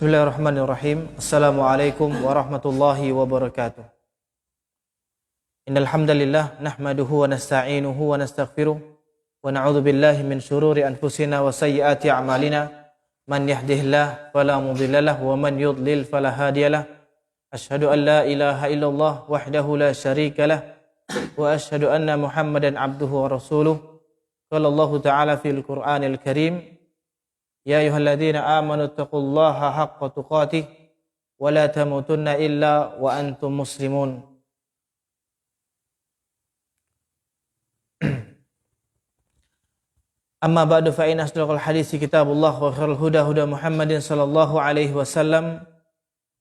Bismillahirrahmanirrahim. Assalamualaikum warahmatullahi wabarakatuh. Innal hamdalillah nahmaduhu wa nasta'inuhu wa nastaghfiruh wa na'udzu billahi min shururi anfusina wa sayyiati a'malina. Man yahdihillahu fala mudhillalah wa man yudlil fala hadiyalah. Asyhadu an la ilaha illallah wahdahu la syarikalah wa asyhadu anna Muhammadan abduhu wa rasuluh. Qala Allah ta'ala fil Qur'anil Karim, ya ayyuhalladzina amanu taqullaha haqqa tuqatih wa la tamutunna illa wa antum muslimun. Amma ba'du fa inna asdaqal haditsi kitabullah wa khairul huda huda Muhammadin sallallahu alaihi wasallam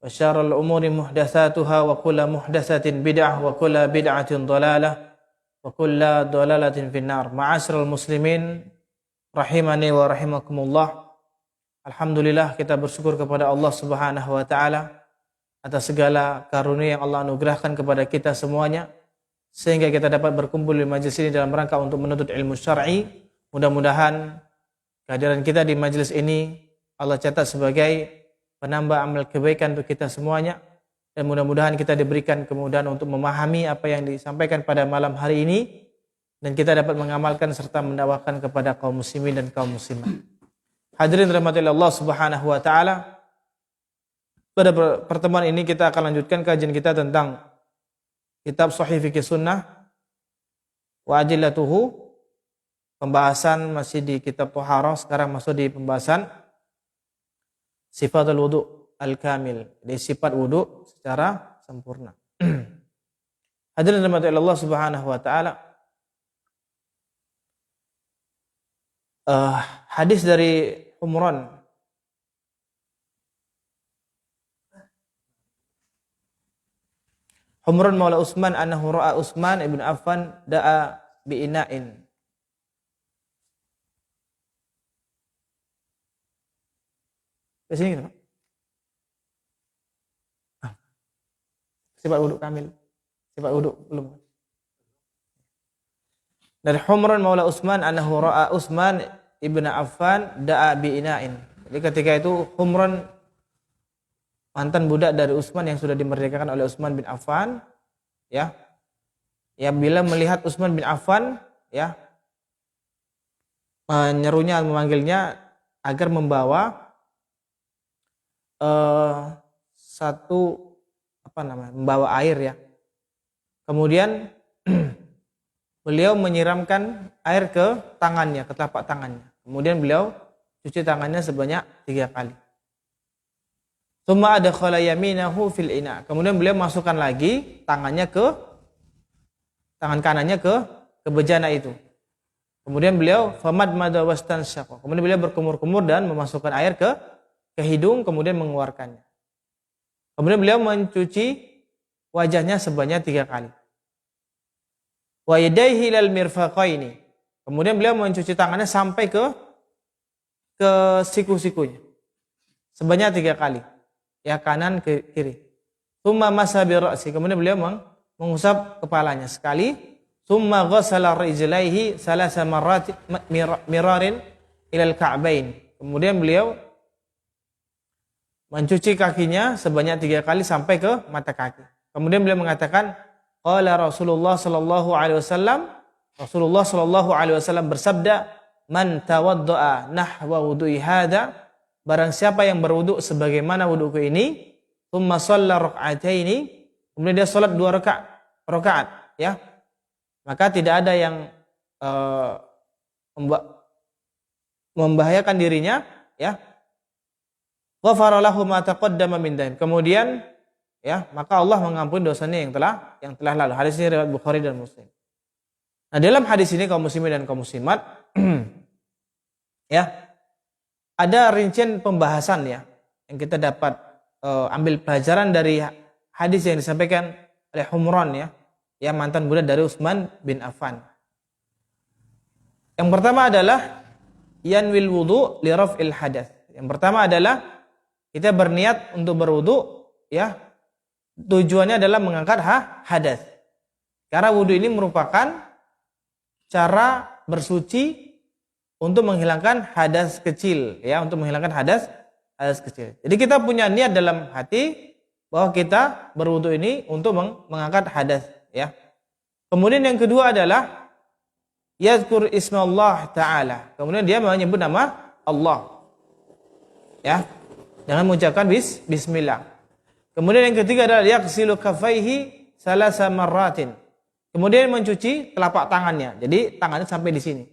wa syarrul umuri muhdatsatuha wa kullu muhdatsatin bid'ah wa kullu bid'atin dhalalah wa kullu dhalalatin finnar. Ma'asyiral muslimin rahimani wa rahimakumullah. Alhamdulillah, kita bersyukur kepada Allah Subhanahu wa taala atas segala karunia yang Allah anugerahkan kepada kita semuanya sehingga kita dapat berkumpul di majelis ini dalam rangka untuk menuntut ilmu syar'i. Mudah-mudahan kehadiran kita di majelis ini Allah catat sebagai penambah amal kebaikan untuk kita semuanya, dan mudah-mudahan kita diberikan kemudahan untuk memahami apa yang disampaikan pada malam hari ini dan kita dapat mengamalkan serta mendakwakan kepada kaum muslimin dan kaum muslimat. Hadirin dirahmati Allah Subhanahu wa taala. Pada pertemuan ini kita akan lanjutkan kajian kita tentang kitab Shahih Fiqh Sunnah wa adillatuhu. Pembahasan masih di kitab Thaharah, sekarang masuk di pembahasan sifatul wudu al-kamil, di sifat wudu secara sempurna. Hadirin dirahmati Allah Subhanahu wa taala. Hadis dari Humran Maula Utsman annahu ra'a Utsman ibn Affan da'a bi ina'in. Ke sini gitu, Pak. Sifat wudu kamil. Sifat wudu belum. Dari Humran Maula Utsman annahu ra'a Utsman ibn Affan da'a bi ina'in. Jadi ketika itu Humran, mantan budak dari Utsman yang sudah dimerdekakan oleh Utsman bin Affan, ya bila melihat Utsman bin Affan, ya menyerunya, memanggilnya agar membawa membawa air, ya. Kemudian beliau menyiramkan air ke tangannya, ke telapak tangannya. Kemudian beliau cuci tangannya sebanyak 3 kali. Tsumma adkhala yaminahu fil ina. Kemudian beliau masukkan lagi tangan kanannya ke bejana itu. Kemudian beliau famadmada wastanshaqa. Kemudian beliau berkumur-kumur dan memasukkan air ke hidung, kemudian mengeluarkannya. Kemudian beliau mencuci wajahnya sebanyak 3 kali. Wa yadayhi lal mirfaqaini. Kemudian beliau mencuci tangannya sampai ke siku-sikunya sebanyak 3 kali, ya, kanan ke kiri. Tsumma masa bi ra'si. Kemudian beliau mengusap kepalanya sekali. Tsumma ghassala rijlaihi salasa marrat mirarin ilal ka'bain. Kemudian beliau mencuci kakinya sebanyak 3 kali sampai ke mata kaki. Kemudian beliau mengatakan, qala Rasulullah sallallahu alaihi wasallam bersabda, man tawaddaa nahwa wudu'i hada, barang siapa yang berwudu sebagaimana wuduku ini, tsumma shalla rak'ataini, kemudian dia salat 2 rakaat, ya. Maka tidak ada yang membahayakan dirinya, ya. Ghafara lahu ma taqaddama min dhanbi. Kemudian, ya, maka Allah mengampuni dosanya yang telah lalu. Hadis ini riwayat Bukhari dan Muslim. Nah, dalam hadis ini kaum muslimin dan kaum muslimat, ya, ada rincian pembahasan, ya, yang kita dapat ambil pelajaran dari hadis yang disampaikan oleh Humran, ya, mantan budak dari Utsman bin Affan. Yang pertama adalah yanwil wudu li raf'il hadath. Yang pertama adalah kita berniat untuk berwudu, ya, tujuannya adalah mengangkat hadas. Karena wudu ini merupakan cara bersuci untuk menghilangkan hadas kecil, ya, untuk menghilangkan hadas hadas kecil. Jadi kita punya niat dalam hati bahwa kita berwudu ini untuk mengangkat hadas, ya. Kemudian yang kedua adalah yazkur ismallah ta'ala. Kemudian dia menyebut nama Allah. Ya. Jangan mengucapkan bismillah. Kemudian yang ketiga adalah yaghsilu kaffaihi salasa marratin. Kemudian mencuci telapak tangannya. Jadi tangannya sampai di sini.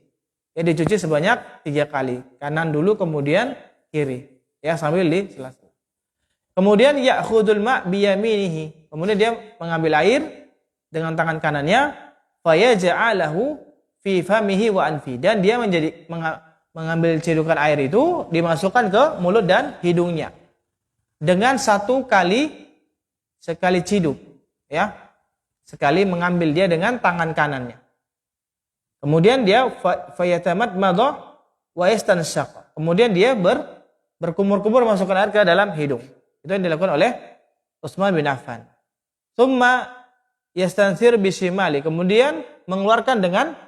Ya, dicuci sebanyak 3 kali. Kanan dulu kemudian kiri. Ya, sambil di sela-sela. Kemudian ya'khudul ma' biyaminihi. Kemudian dia mengambil air dengan tangan kanannya, fayaj'alahu fi famihi wa anfi. Dan dia mengambil cedukan air itu dimasukkan ke mulut dan hidungnya. Dengan sekali ciduk, ya. Sekali mengambil dia dengan tangan kanannya. Kemudian dia fayatamadmadha wa yastanshaq. Kemudian dia berkumur-kumur masukkan air ke dalam hidung. Itu yang dilakukan oleh Utsman bin Affan. Tsumma yastansir bishimali. Kemudian mengeluarkan dengan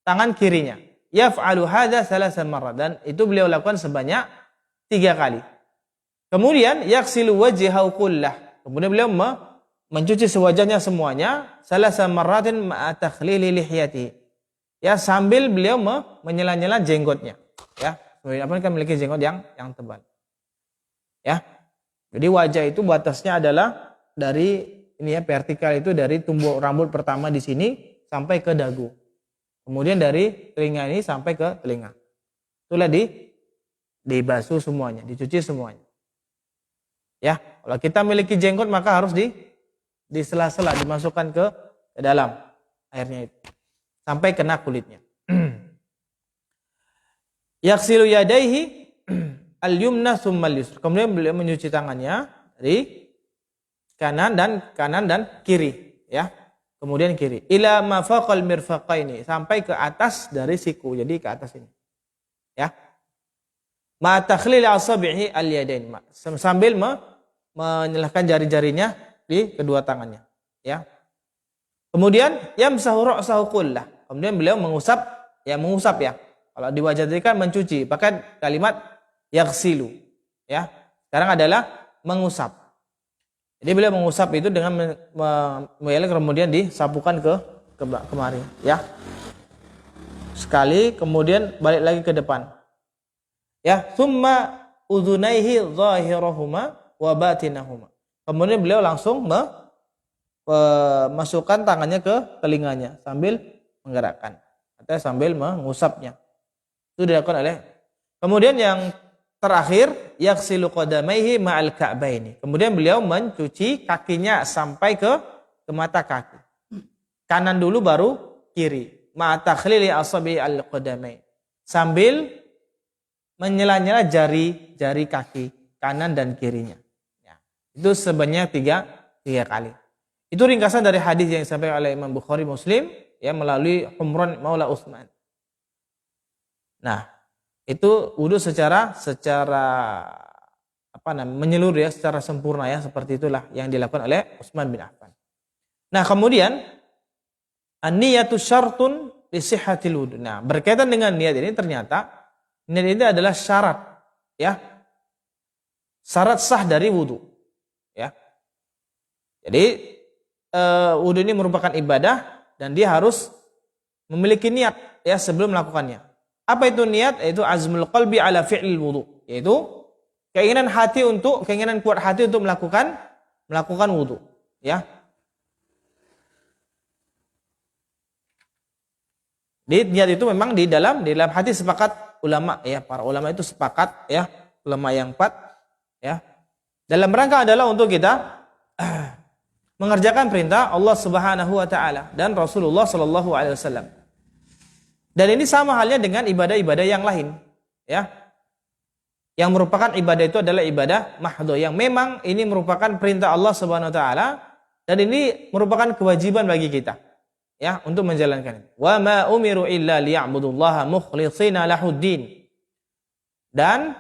tangan kirinya. Yaf'alu hadza thalatha marrat. Dan itu beliau lakukan sebanyak 3 kali. Kemudian yaghsilu wajhahu kullah. Kemudian beliau mencuci sewajahnya semuanya. Thalatha marratin ma'a takhlili lihyatihi. Ya, sambil beliau menyela-nyela jenggotnya. Ya. Apa kan memiliki jenggot yang tebal. Ya. Jadi wajah itu batasnya adalah dari ini ya, vertikal itu dari tumbuh rambut pertama di sini sampai ke dagu. Kemudian dari telinga ini sampai ke telinga. Itulah dibasuh semuanya, dicuci semuanya. Ya, kalau kita memiliki jenggot maka harus di sela-sela dimasukkan ke dalam airnya itu sampai kena kulitnya. Yaghsilu yadayhi al-yumna tsummal yusra. Kemudian beliau mencuci tangannya dari kanan dan kiri, ya. Kemudian kiri. Ila ma faqal mirfaqaini, sampai ke atas dari siku. Jadi ke atas ini. Ya. Ma takhlil asabi'i al-yadain. Sambil menyelahkan jari-jarinya di kedua tangannya, ya. Kemudian yamsahu ra'sahu kullah. Kemudian beliau mengusap ya. Kalau di wajah tadi kan mencuci, pakai kalimat yaghsilu, ya. Sekarang adalah mengusap. Jadi beliau mengusap itu dengan kemudian disapukan ke kemari, ya. Sekali kemudian balik lagi ke depan. Ya, summa udhunaihi zahirahuma wa batinahuma. Kemudian beliau langsung masukkan tangannya ke telinganya sambil menggerakkan atau sambil mengusapnya. Itu dilakukan oleh. Kemudian yang terakhir yaghsilu qadamaihi ma'al ka'baini. Kemudian beliau mencuci kakinya sampai ke mata kaki. Kanan dulu baru kiri. Ma'a takhlili asabi al-qadamai. Sambil menyela-nyela jari kaki kanan dan kirinya. Ya. Itu sebanyak 3 kali. Itu ringkasan dari hadis yang disampaikan oleh Imam Bukhari Muslim ya melalui Humran Maula Utsman. Nah, itu wudu secara menyeluruh ya, secara sempurna ya, seperti itulah yang dilakukan oleh Utsman bin Affan. Nah, kemudian an-niyatu syartun li sihhatil wudu. Nah, berkaitan dengan niat ini ternyata niat ini adalah syarat ya. Syarat sah dari wudu. Ya. Jadi wudu ini merupakan ibadah dan dia harus memiliki niat ya sebelum melakukannya. Apa itu niat? Yaitu azmul qalbi ala fi'lil wudu. Yaitu keinginan kuat hati untuk melakukan wudu, ya. Di niat itu memang di dalam hati sepakat ulama ya, para ulama itu sepakat ya, ulama yang 4 ya. Dalam rangka adalah untuk kita mengerjakan perintah Allah Subhanahu wa taala dan Rasulullah sallallahu alaihi wasallam. Dan ini sama halnya dengan ibadah-ibadah yang lain, ya. Yang merupakan ibadah itu adalah ibadah mahdhu, yang memang ini merupakan perintah Allah Subhanahu wa taala dan ini merupakan kewajiban bagi kita, ya, untuk menjalankan. Wa ma umiru illa liya'budullaha mukhlishina lahuddin. Dan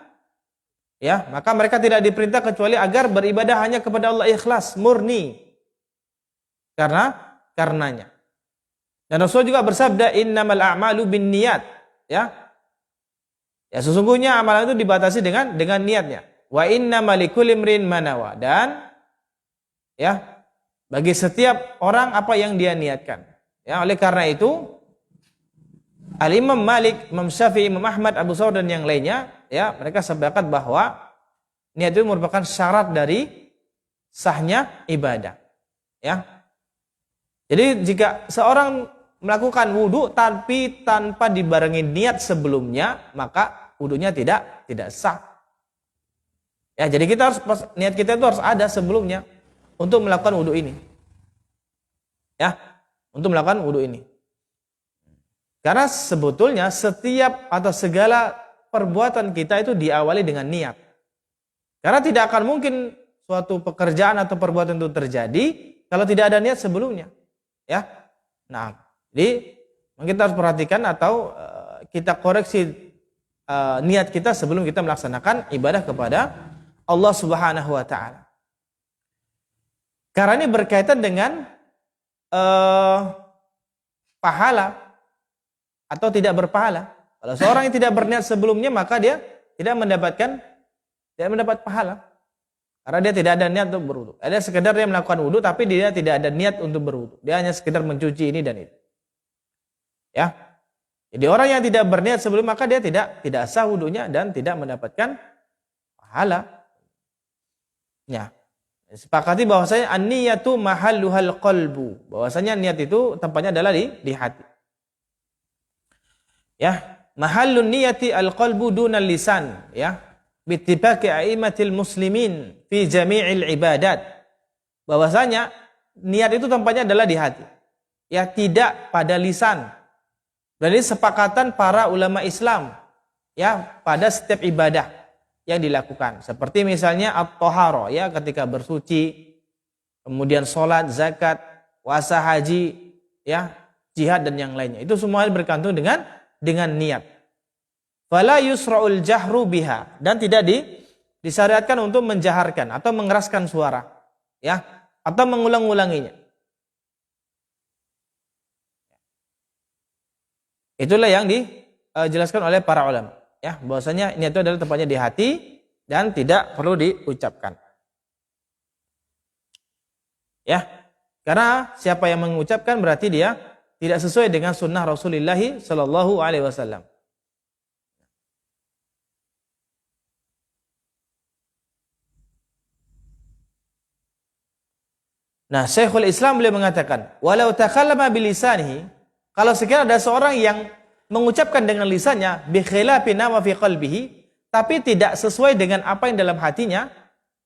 ya, maka mereka tidak diperintah kecuali agar beribadah hanya kepada Allah ikhlas, murni. Karenanya. Dan Rasul juga bersabda innamal a'malu binniyat, ya. Ya, sesungguhnya amalan itu dibatasi dengan niatnya. Wa innamal likulli imrin ma nawa. Dan ya, bagi setiap orang apa yang dia niatkan. Ya, oleh karena itu Al-Imam Malik, Imam Syafi'i, Imam Ahmad, Abu Thawr dan yang lainnya, ya, mereka sepakat bahwa niat itu merupakan syarat dari sahnya ibadah. Ya. Jadi jika seorang melakukan wudu tapi tanpa dibarengi niat sebelumnya, maka wudunya tidak sah. Ya, jadi kita harus niat kita itu harus ada sebelumnya untuk melakukan wudu ini. Ya, untuk melakukan wudu ini. Karena sebetulnya setiap atau segala perbuatan kita itu diawali dengan niat. Karena tidak akan mungkin suatu pekerjaan atau perbuatan itu terjadi kalau tidak ada niat sebelumnya. Ya. Nah, jadi kita harus perhatikan atau kita koreksi niat kita sebelum kita melaksanakan ibadah kepada Allah Subhanahu wa taala. Karena ini berkaitan dengan pahala atau tidak berpahala. Kalau seorang yang tidak berniat sebelumnya, maka dia tidak mendapat pahala. Karena dia tidak ada niat untuk berwudu. Ada sekedar dia melakukan wudu tapi dia tidak ada niat untuk berwudu. Dia hanya sekedar mencuci ini dan itu. Ya. Jadi orang yang tidak berniat sebelum, maka dia tidak sah wudunya dan tidak mendapatkan pahala. Ya. Sepakati bahwasanya an-niyatu mahalluhal qalbu. Bahwasanya niat itu tempatnya adalah di hati. Ya, mahallun niyati al-qalbu dunal lisan, ya. Bittibaqi a'immatil muslimin fi jami'il ibadat. Bahwasanya niat itu tempatnya adalah di hati. Ya, tidak pada lisan. Berarti sepakatan para ulama Islam, ya, pada setiap ibadah yang dilakukan. Seperti misalnya at-thahara, ya, ketika bersuci, kemudian salat, zakat, puasa, haji, ya, jihad dan yang lainnya. Itu semuanya bergantung dengan niat. Fala yusra'ul jahru biha, dan tidak disyariatkan untuk menjaharkan atau mengeraskan suara, ya, atau mengulang-ulanginya. Itulah yang dijelaskan oleh para ulama, ya, bahwasanya niat itu adalah tempatnya di hati dan tidak perlu diucapkan. Ya, karena siapa yang mengucapkan berarti dia tidak sesuai dengan sunnah Rasulullah sallallahu alaihi wasallam. Nah, Syekhul Islam beliau mengatakan, walau takallama bilisanihi, kalau sekiranya ada seorang yang mengucapkan dengan lisannya bi khilafi ma fi qalbihi, tapi tidak sesuai dengan apa yang dalam hatinya,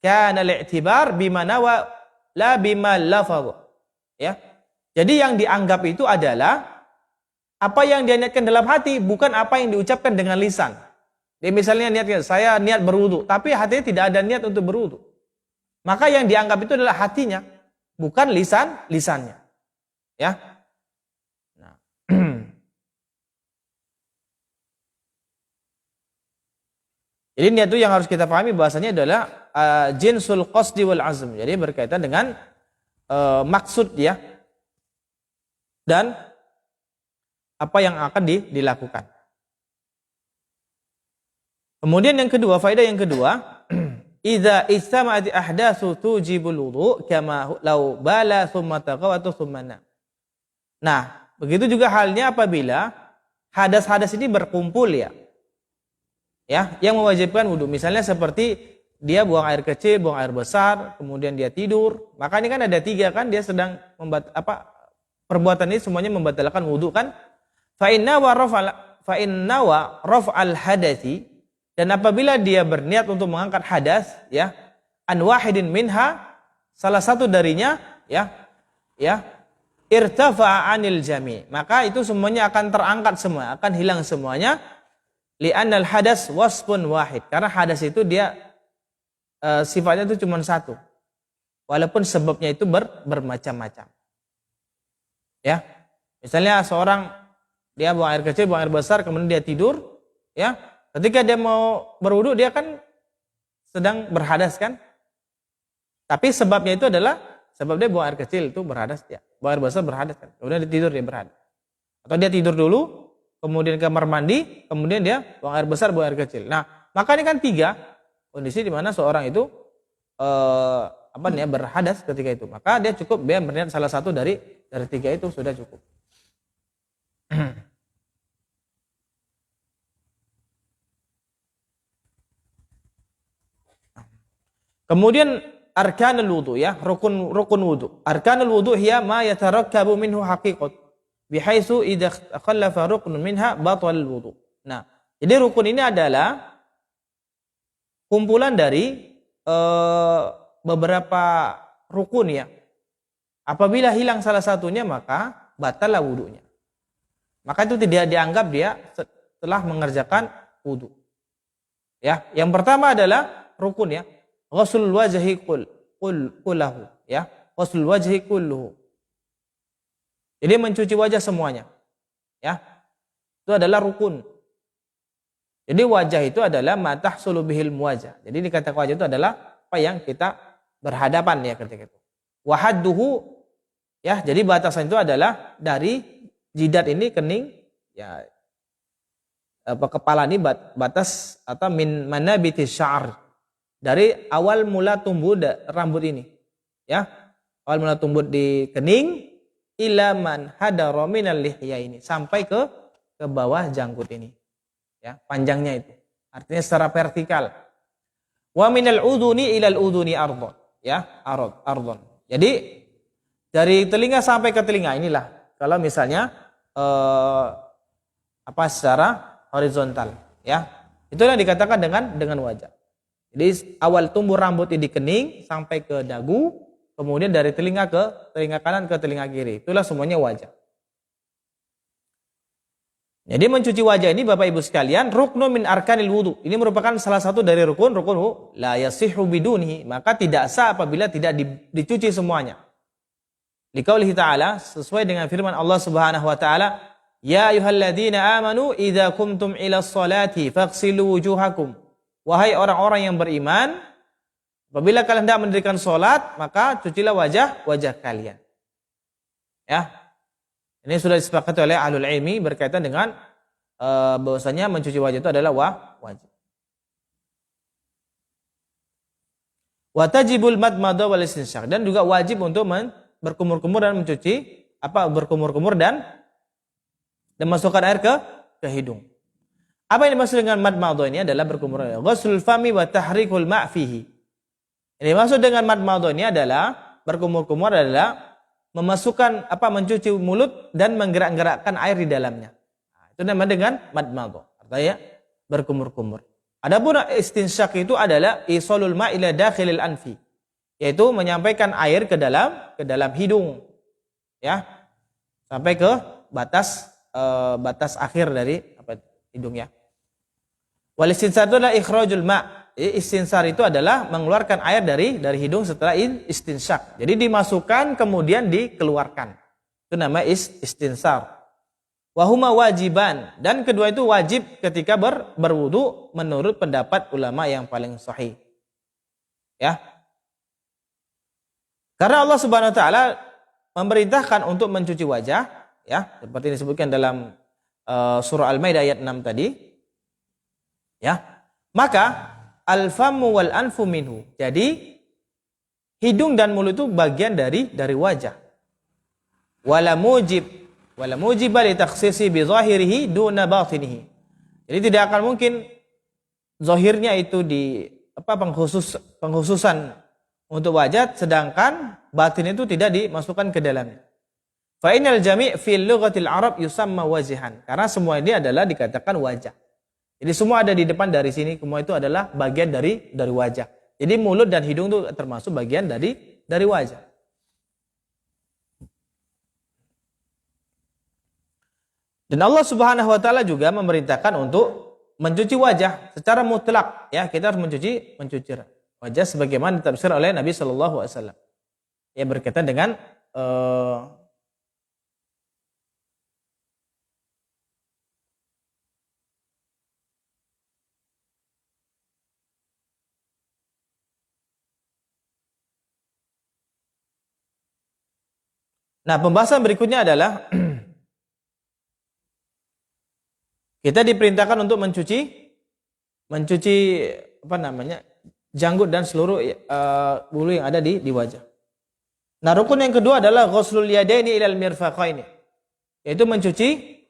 kana al-i'tibar bima nawa la bima lafadh. Ya. Jadi yang dianggap itu adalah apa yang dia niatkan dalam hati, bukan apa yang diucapkan dengan lisan. Dia misalnya niatkan, saya niat berwudu, tapi hatinya tidak ada niat untuk berwudu. Maka yang dianggap itu adalah hatinya, bukan lisannya. Ya. Nah. Jadi niat itu yang harus kita pahami bahasanya adalah jinsul qasdi wal azm. Jadi berkaitan dengan maksud, ya, dan apa yang akan dilakukan. Kemudian yang kedua, faedah yang kedua, idza istama'at ahdatsu tujibul wudu kama law bala thumma taqawatu thumma nam. Nah, begitu juga halnya apabila hadas-hadas ini berkumpul, ya. Ya, yang mewajibkan wudu. Misalnya seperti dia buang air kecil, buang air besar, kemudian dia tidur. Maka ini kan ada 3 kan, dia sedang perbuatan ini semuanya membatalkan wudu kan? Fa inna wa raf'al hadathi, dan apabila dia berniat untuk mengangkat hadas, ya, an wahidin minha, salah satu darinya, ya, irtafa'a anil jami', maka itu semuanya akan terangkat semua, akan hilang semuanya. Li'annal hadas wasfun wahid, karena hadas itu dia sifatnya itu cuma satu, walaupun sebabnya itu bermacam-macam. Ya, misalnya seorang dia buang air kecil, buang air besar, kemudian dia tidur, ya. Ketika dia mau berwudu, dia kan sedang berhadas kan? Tapi sebabnya itu adalah sebab dia buang air kecil itu berhadas, ya. Buang air besar berhadas kan. Kemudian dia tidur, dia berhadas. Atau dia tidur dulu, kemudian kamar mandi, kemudian dia buang air besar, buang air kecil. Nah, maka ini kan 3 kondisi di mana seorang itu berhadas ketika itu. Maka dia cukup dia berniat salah satu dari 3 itu sudah cukup. Kemudian arkanul wudu ya, rukun wudu. Arkanul wudu hiya ma yatarakkabu minhu haqiqat bihaitsu idza khallafa ruknun minha batal wudu. Nah, jadi rukun ini adalah kumpulan dari beberapa rukun ya. Apabila hilang salah satunya maka batallah wudunya. Maka itu tidak dianggap dia telah mengerjakan wudu. Ya, yang pertama adalah rukun ya. Ghuslul wajhi kullahu ya. Ghuslul wajhi kulluhu. Jadi mencuci wajah semuanya. Ya. Itu adalah rukun. Jadi wajah itu adalah ma tahsulu bihil muwajah. Jadi dikatakan wajah itu adalah apa yang kita berhadapan ya ketika itu. Wa hadduhu ya, jadi batasan itu adalah dari jidat ini kening ya kepala ini batas atau min manabitis sya'ar. Dari awal mula tumbuh rambut ini. Ya. Awal mula tumbuh di kening ila man hadara minal lihya ini, sampai ke bawah janggut ini. Ya, panjangnya itu. Artinya secara vertikal. Wa minal udhuni ilal udhuni ardhon. Ya, ardhon. Jadi dari telinga sampai ke telinga inilah kalau misalnya secara horizontal, ya. Itulah dikatakan dengan wajah. Jadi awal tumbuh rambut di kening sampai ke dagu, kemudian dari telinga ke telinga kanan ke telinga kiri. Itulah semuanya wajah. Jadi mencuci wajah ini Bapak Ibu sekalian ruknun min arkanil wudu. Ini merupakan salah satu dari rukun la yasihhu bidunihi, maka tidak sah apabila tidak dicuci semuanya. Liqaulihi ta'ala, sesuai dengan firman Allah Subhanahu wa taala, ya ayyuhalladzina amanu idza qumtum ilas sholati faghsilu wujuhakum. Wahai orang-orang yang beriman, apabila kalian hendak mendirikan salat, maka cucilah wajah kalian. Ya. Ini sudah disepakati oleh ahlul ilmi berkaitan dengan bahwasanya mencuci wajah itu adalah wajib. Wa tajibul madmadah wal istinsyaq, dan juga wajib untuk berkumur-kumur dan mencuci berkumur-kumur dan masukkan air ke hidung. Apa yang dimaksud dengan madmadah ini adalah berkumur. Ghuslul fami wa tahrikul ma' fihi. Ini maksud dengan madmadah ini adalah berkumur-kumur adalah memasukkan mencuci mulut dan menggerak-gerakkan air di dalamnya. Nah, itu namanya dengan madmadah. Artinya berkumur-kumur. Adapun istinsyaq itu adalah isolul ma' ila dakhilil anfi, yaitu menyampaikan air ke dalam hidung. Ya. Sampai ke batas akhir dari hidungnya. Wal istinsar itu adalah ikhrajul ma'. Istinsar itu adalah mengeluarkan air dari hidung setelah istinsyaq. Jadi dimasukkan kemudian dikeluarkan. Itu namanya istinsar. Wa huma wajiban, dan kedua itu wajib ketika berwudu menurut pendapat ulama yang paling sahih. Ya. Karena Allah Subhanahu wa taala memerintahkan untuk mencuci wajah, ya, seperti disebutkan dalam surah Al-Maidah ayat 6 tadi. Ya, maka al-famu wal anfu minhu. Jadi hidung dan mulut itu bagian dari wajah. Wala mujiba li takhsisi bi zahirihi duna batinihi. Jadi tidak akan mungkin zahirnya itu di pengkhususan untuk wajah, sedangkan batin itu tidak dimasukkan ke dalamnya. Fa innal jami' fil lughatil arab yusamma wajihan. Karena semua ini adalah dikatakan wajah. Jadi semua ada di depan dari sini, semua itu adalah bagian dari wajah. Jadi mulut dan hidung itu termasuk bagian dari wajah. Dan Allah Subhanahu wa taala juga memerintahkan untuk mencuci wajah secara mutlak, ya, kita harus mencuci wajah sebagaimana ditafsir oleh Nabi sallallahu alaihi wasallam. Ya, berkaitan dengan Nah, pembahasan berikutnya adalah Kita diperintahkan untuk mencuci janggut dan seluruh bulu yang ada di wajah. Nah, rukun yang kedua adalah ghuslul yadaini ilal mirfaqaini, yaitu mencuci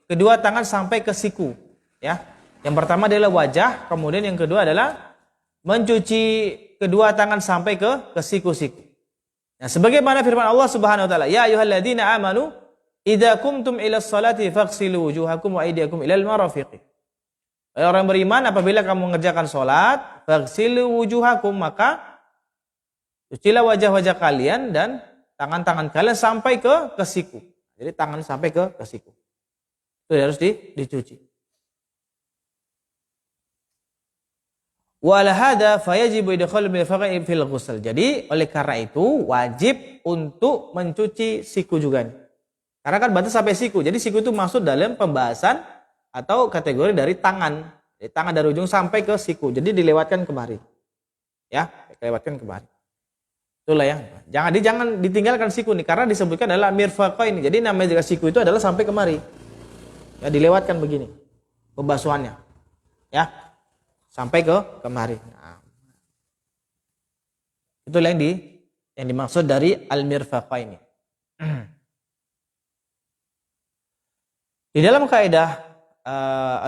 kedua tangan sampai ke siku, ya. Yang pertama adalah wajah, kemudian yang kedua adalah mencuci kedua tangan sampai ke siku-siku. Nah, sebagaimana firman Allah Subhanahu wa taala, "Ya ayyuhalladzina amanu idza qumtum ilas salati faghsilu wujuhakum wa aydiyakum ilal marafiqi." Orang beriman, apabila kamu mengerjakan salat, faghsilu wujuhakum, maka cucilah wajah-wajah kalian dan tangan-tangan kalian sampai ke siku. Jadi tangan sampai ke siku. Itu harus dicuci. Wala hadza fayajibu idkhalul mirfaqaini fil ghusl. Jadi oleh karena itu wajib untuk mencuci siku juga nih. Karena kan batas sampai siku. Jadi siku itu masuk dalam pembahasan atau kategori dari tangan. Jadi tangan dari ujung sampai ke siku. Jadi dilewatkan kemari. Ya, dilewatkan kemari. Itulah ya. Jangan ditinggalkan siku nih karena disebutkan adalah mirfaqaini. Jadi namanya juga siku itu adalah sampai kemari. Ya, dilewatkan begini pembasuhannya. Ya. Sampai ke kemari. Nah. Itulah yang dimaksud dari al-mirfaqaini. Di dalam kaidah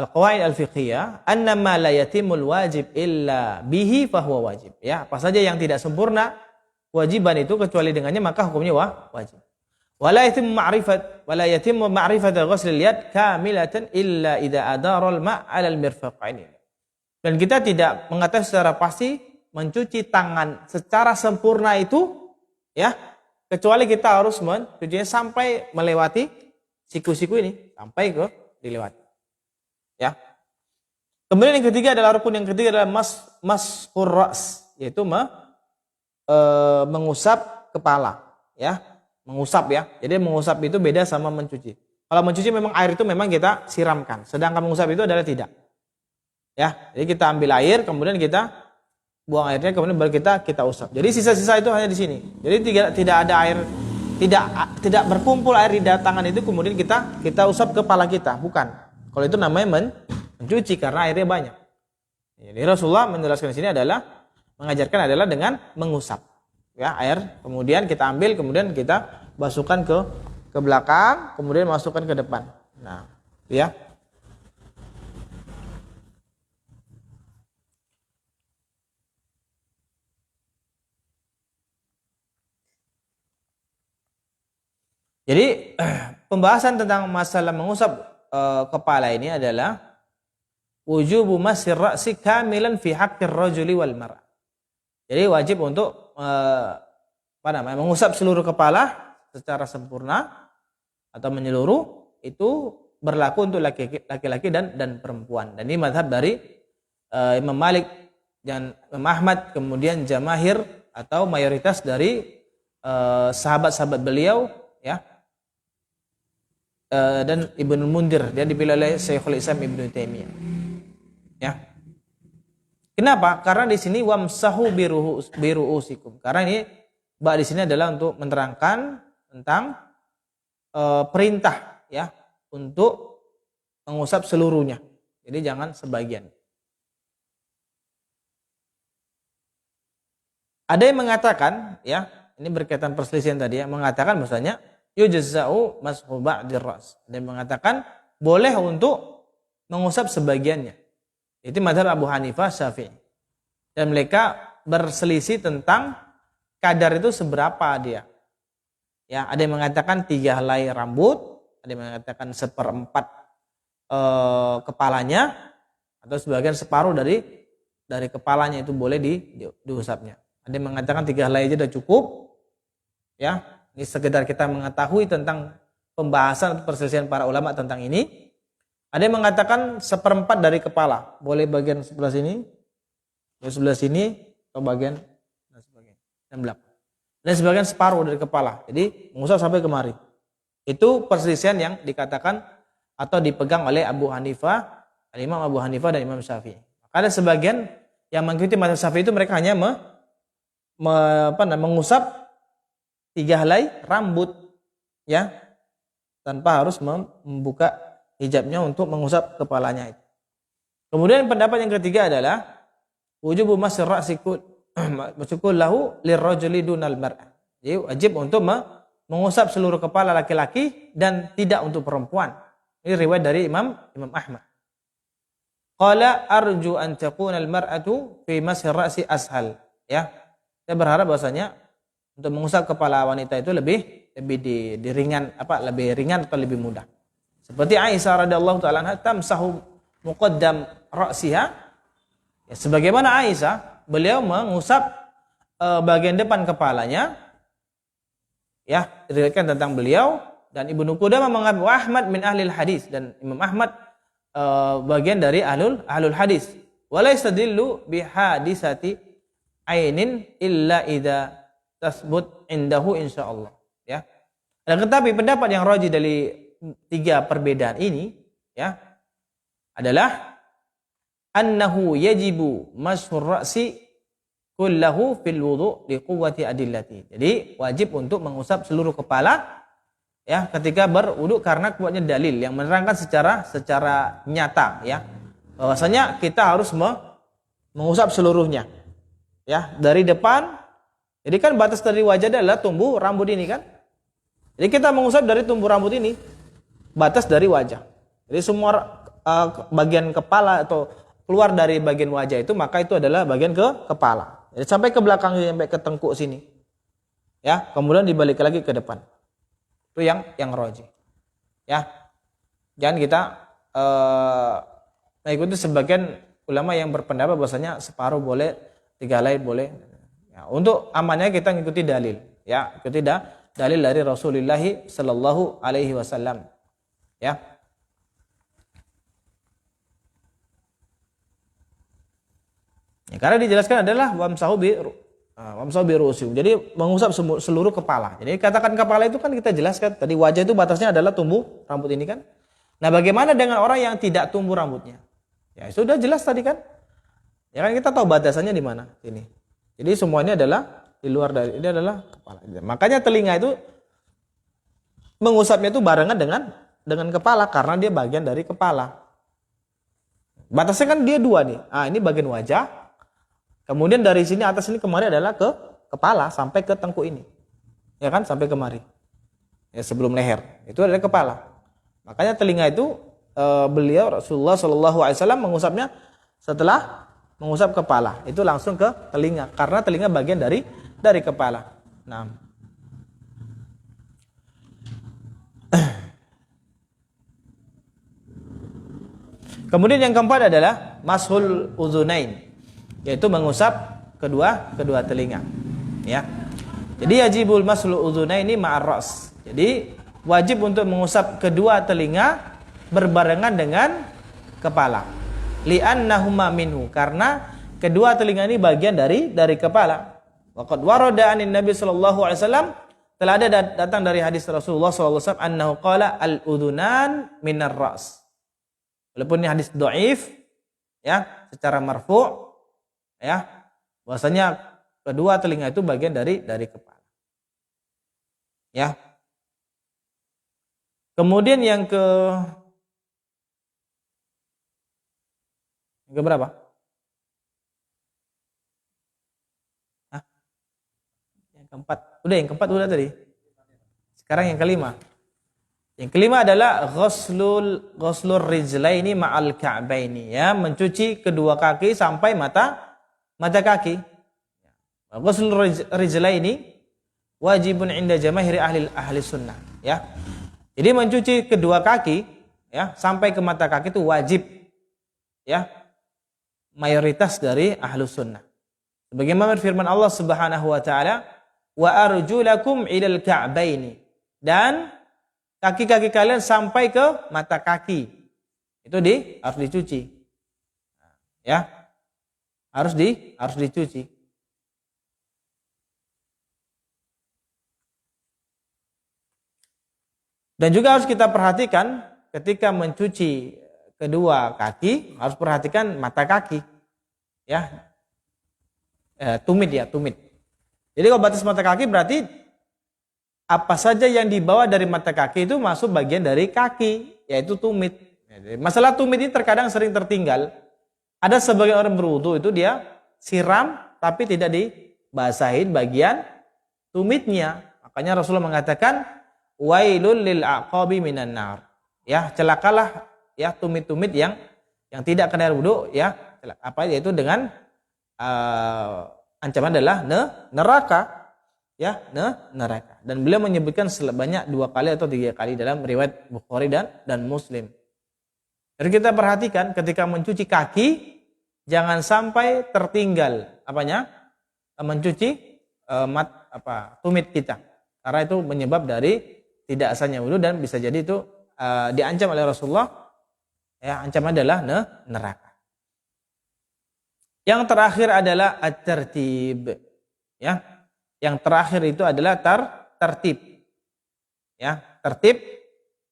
al-qawaid al-fiqhiyah, annama la yatimul wajib illa bihi fahuwa wajib. Ya, apa saja yang tidak sempurna kewajiban itu kecuali dengannya maka hukumnya wajib. Wala yatimmu ma'rifat ghuslil yad kamilatan illa idza adara al-ma' 'ala al-mirfaqaini. Dan kita tidak mengetahui secara pasti mencuci tangan secara sempurna itu, ya, kecuali kita harus mencucinya sampai melewati siku-siku ini, sampai ke dilewati. Ya. Kemudian yang ketiga adalah rukun yang ketiga adalah mashur ra's, yaitu mengusap kepala, ya, mengusap ya. Jadi mengusap itu beda sama mencuci. Kalau mencuci memang air itu memang kita siramkan, sedangkan mengusap itu adalah tidak. Ya, jadi kita ambil air, kemudian kita buang airnya, kemudian baru kita usap. Jadi sisa-sisa itu hanya di sini. Jadi tidak ada air, tidak berkumpul air di tangan itu, kemudian kita usap kepala kita, bukan. Kalau itu namanya mencuci karena airnya banyak. Jadi Rasulullah menjelaskan di sini adalah mengajarkan adalah dengan mengusap, ya, air. Kemudian kita ambil, kemudian kita basuhkan ke belakang, kemudian masukkan ke depan. Nah, ya. Jadi pembahasan tentang masalah mengusap kepala ini adalah wujubu masir ra'si kamilan fi haqqir rajuli wal mar'ah. Jadi wajib untuk mengusap seluruh kepala secara sempurna atau menyeluruh, itu berlaku untuk laki-laki dan perempuan. Dan ini mazhab dari Imam Malik dan Imam Ahmad, kemudian jamaahir atau mayoritas dari sahabat-sahabat beliau, ya. Dan Ibnu Mundir, dia dipilih oleh Syekhul Islam Ibnu Taimiyah. Ya. Kenapa? Karena di sini wamsahu biruusikum. Karena ini di sini adalah untuk menerangkan tentang perintah, ya, untuk mengusap seluruhnya. Jadi jangan sebagian. Ada yang mengatakan, ya, ini berkaitan perselisihan tadi, yang mengatakan bahwasanya yujza'u mashu ba'dir ras. Dan mengatakan boleh untuk mengusap sebagiannya. Itu mazhab Abu Hanifah, Syafi'i. Dan mereka berselisih tentang kadar itu seberapa dia. Ya, ada yang mengatakan 3 helai rambut, ada yang mengatakan 1/4 kepalanya, atau sebagian separuh dari kepalanya itu boleh diusapnya. Ada yang mengatakan 3 helai aja sudah cukup. Ya. Ini sekedar kita mengetahui tentang pembahasan atau perselisihan para ulama tentang ini. Ada yang mengatakan 1/4 dari kepala. Boleh bagian sebelah sini, sebelah sini, atau bagian dan sebagainya. Dan sebagian separuh dari kepala. Jadi mengusap sampai kemari. Itu perselisihan yang dikatakan atau dipegang oleh Abu Hanifah, Imam Abu Hanifah dan Imam Syafi'i. Ada sebagian yang mengikuti mazhab Syafi'i itu mereka hanya mengusap 3 helai rambut, ya, tanpa harus membuka hijabnya untuk mengusap kepalanya itu. Kemudian pendapat yang ketiga adalah wujubu masir ra'si lahu lirrajuli dunal mar'ah. Jadi wajib untuk mengusap seluruh kepala laki-laki dan tidak untuk perempuan. Ini riwayat dari Imam Ahmad. Qala arju an takuna al-mar'atu fi masir ra'si ashal. Ya. Saya berharap bahwasanya untuk mengusap kepala wanita itu lebih lebih ringan atau lebih mudah. Seperti Aisyah radhiyallahu taala anha tamsahu muqaddam ra'siha. Ya, sebagaimana Aisyah, beliau mengusap bagian depan kepalanya. Ya, diriwayatkan tentang beliau dan Ibnu Qudamah mengambil Ahmad min ahlil hadis dan Imam Ahmad bagian dari ahlul hadis. Wala yastadillu bi hadisati ainin illa idza tasbut indahu insyaallah. Ya. Dan tetapi pendapat yang rajih dari tiga perbedaan ini ya adalah annahu yajibu mashur ra'si kullahu fil wudu' li quwwati adillati. Jadi wajib untuk mengusap seluruh kepala ya ketika berwudu karena kuatnya dalil yang menerangkan secara nyata ya bahwasanya kita harus mengusap seluruhnya. Ya, dari depan. Jadi kan batas dari wajah adalah tumbuh rambut ini kan? Jadi kita mengusap dari tumbuh rambut ini batas dari wajah. Jadi semua bagian kepala atau keluar dari bagian wajah itu maka itu adalah bagian kepala. Jadi sampai ke belakang sampai ke tengkuk sini. Ya, kemudian dibalik lagi ke depan. Itu yang rajih. Ya. Jangan kita mengikuti sebagian ulama yang berpendapat bahwasanya separuh boleh, 3 helai boleh. Ya, untuk amannya kita mengikuti dalil. Ya, ikuti dalil dari Rasulullah sallallahu alaihi wasallam. Ya. Ya, karena dijelaskan adalah wamsahu bi ru'usikum. Jadi mengusap seluruh kepala. Jadi katakan kepala itu kan kita jelaskan tadi wajah itu batasnya adalah tumbuh rambut ini kan. Nah, bagaimana dengan orang yang tidak tumbuh rambutnya? Ya, sudah jelas tadi kan? Ya kan kita tahu batasannya di mana? Sini. Jadi semuanya adalah di luar dari ini adalah kepala. Makanya telinga itu mengusapnya itu barengan dengan kepala karena dia bagian dari kepala. Batasnya kan dia 2 nih. Ah, ini bagian wajah. Kemudian dari sini atas ini kemari adalah ke kepala sampai ke tengkuk ini. Ya kan sampai kemari. Ya sebelum leher. Itu adalah kepala. Makanya telinga itu beliau Rasulullah sallallahu alaihi wasallam mengusapnya setelah mengusap kepala. Itu langsung ke telinga karena telinga bagian dari kepala. Nah. Kemudian yang keempat adalah mashul udzunain, yaitu mengusap kedua telinga. Ya. Jadi yajibul mashul udzunaini ma'ar ra's. Jadi wajib untuk mengusap kedua telinga berbarengan dengan kepala. Li'annahuma minhu, karena kedua telinga ini bagian dari kepala. Waqad warada anin Nabi sallallahu alaihi wasallam, telah ada datang dari hadis Rasulullah sallallahu alaihi wasallam annahu qala al-udhunan minar ra's. Walaupun ini hadis dhaif ya, secara marfu' ya, bahwasanya kedua telinga itu bagian dari kepala. Ya. Kemudian yang berapa? Hah? Yang keempat. Yang keempat udah tadi. Sekarang yang kelima. Yang kelima adalah ghuslur rijlaini ma'al ka'baini, ya, mencuci kedua kaki sampai mata kaki. Ghuslur rijlaini wajibun inda jamaahiri ahli sunnah, ya. Jadi mencuci kedua kaki ya sampai ke mata kaki itu wajib, ya, mayoritas dari ahlus sunnah. Sebagaimana firman Allah Subhanahu wa taala, wa arjulakum ilal ka'baini, dan kaki-kaki kalian sampai ke mata kaki. Itu harus dicuci. Ya. Harus dicuci. Dan juga harus kita perhatikan ketika mencuci kedua kaki, harus perhatikan mata kaki. Ya. Tumit. Jadi kalau batas mata kaki berarti apa saja yang dibawa dari mata kaki itu masuk bagian dari kaki. yaitu tumit. Masalah tumit ini terkadang sering tertinggal. Ada sebagian orang berwudu itu dia siram tapi tidak dibasahin bagian tumitnya. Makanya Rasulullah mengatakan wailul lil aqabi minan nar. Ya, celakalah ya tumit-tumit yang tidak kena air wudu ya. Apa yaitu dengan ancaman adalah neraka. Ya, neraka. Dan beliau menyebutkan sebanyak 2 kali atau 3 kali dalam riwayat Bukhari dan Muslim. Jadi kita perhatikan ketika mencuci kaki jangan sampai tertinggal apanya? Mencuci tumit kita. Karena itu menyebab dari tidak sahnya wudu dan bisa jadi itu diancam oleh Rasulullah. Ya, ancaman adalah neraka. Yang terakhir adalah at-tertib. Ya. Yang terakhir itu adalah tertib. Ya, tertib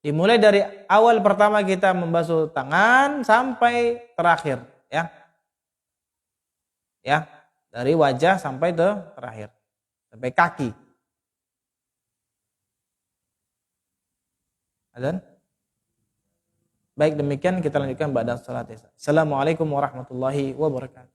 dimulai dari awal pertama kita membasuh tangan sampai terakhir, ya. Ya, dari wajah sampai terakhir. Sampai kaki. Azan? Baik, demikian kita lanjutkan ba'da salat isya. Assalamualaikum warahmatullahi wabarakatuh.